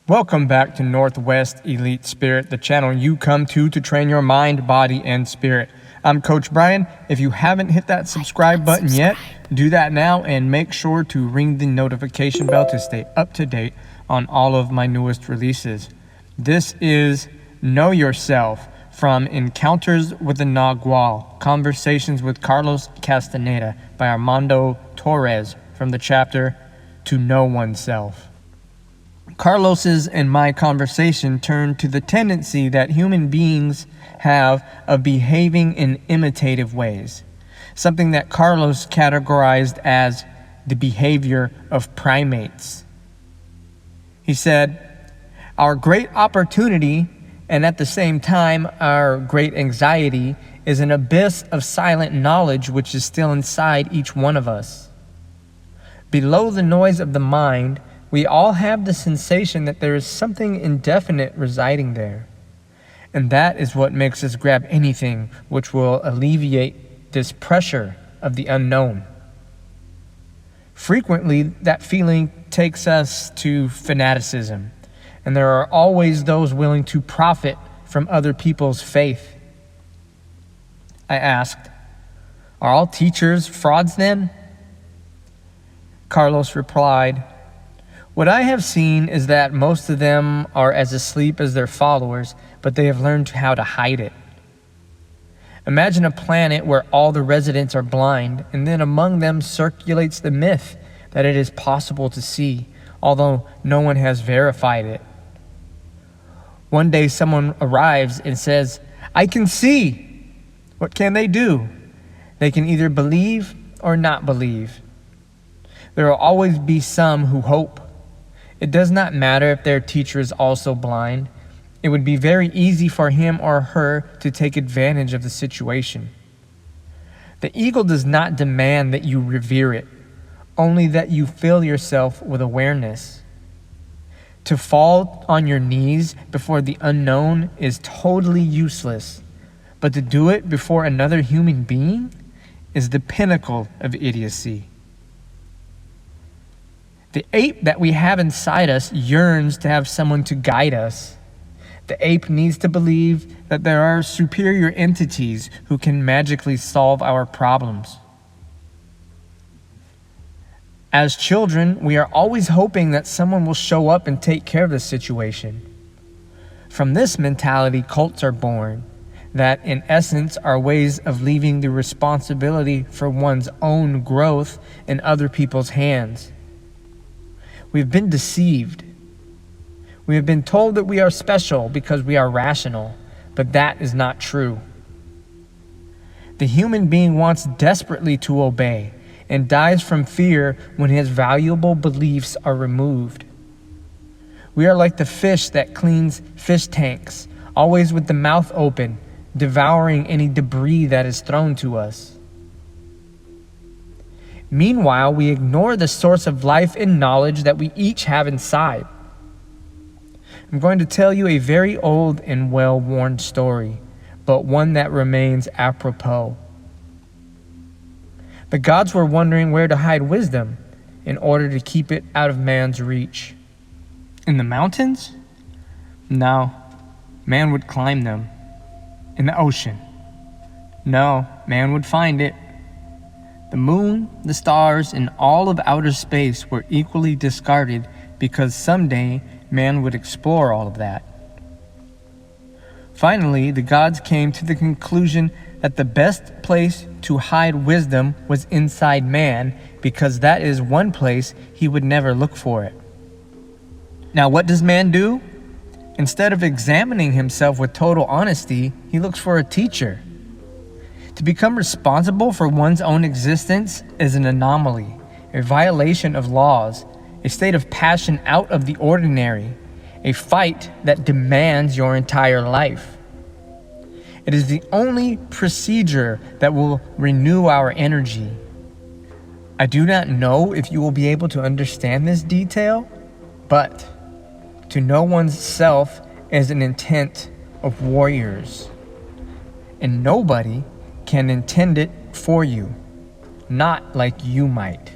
Welcome back to Northwest Elite Spirit, the channel you come to train your mind, body, and spirit. I'm Coach Brian. If you haven't hit that subscribe button yet, do that now and make sure to ring the notification bell to stay up to date on all of my newest releases. This is Know Yourself from Encounters with the Nagual, Conversations with Carlos Castaneda by Armando Torres from the chapter To Know Oneself. Carlos's and my conversation turned to the tendency that human beings have of behaving in imitative ways, something that Carlos categorized as the behavior of primates. He said, "Our great opportunity, and at the same time our great anxiety, is an abyss of silent knowledge which is still inside each one of us. Below the noise of the mind, we all have the sensation that there is something indefinite residing there. And that is what makes us grab anything which will alleviate this pressure of the unknown. Frequently, that feeling takes us to fanaticism, and there are always those willing to profit from other people's faith." I asked, "Are all teachers frauds then?" Carlos replied, "What I have seen is that most of them are as asleep as their followers, but they have learned how to hide it. Imagine a planet where all the residents are blind, and then among them circulates the myth that it is possible to see, although no one has verified it. One day someone arrives and says, 'I can see.' What can they do? They can either believe or not believe. There will always be some who hope. It does not matter if their teacher is also blind. It would be very easy for him or her to take advantage of the situation. The ego does not demand that you revere it, only that you fill yourself with awareness. To fall on your knees before the unknown is totally useless, but to do it before another human being is the pinnacle of idiocy. The ape that we have inside us yearns to have someone to guide us. The ape needs to believe that there are superior entities who can magically solve our problems. As children, we are always hoping that someone will show up and take care of the situation. From this mentality, cults are born, that in essence are ways of leaving the responsibility for one's own growth in other people's hands. We've been deceived. We have been told that we are special because we are rational, but that is not true. The human being wants desperately to obey and dies from fear when his valuable beliefs are removed. We are like the fish that cleans fish tanks, always with the mouth open, devouring any debris that is thrown to us. Meanwhile, we ignore the source of life and knowledge that we each have inside. I'm going to tell you a very old and well-worn story, but one that remains apropos. The gods were wondering where to hide wisdom in order to keep it out of man's reach. In the mountains? No, man would climb them. In the ocean? No, man would find it. The moon, the stars, and all of outer space were equally discarded because someday man would explore all of that. Finally, the gods came to the conclusion that the best place to hide wisdom was inside man, because that is one place he would never look for it. Now, what does man do? Instead of examining himself with total honesty, he looks for a teacher. To become responsible for one's own existence is an anomaly, a violation of laws, a state of passion out of the ordinary, a fight that demands your entire life. It is the only procedure that will renew our energy. I do not know if you will be able to understand this detail, but to know one's self is an intent of warriors, and nobody can intend it for you, not like you might.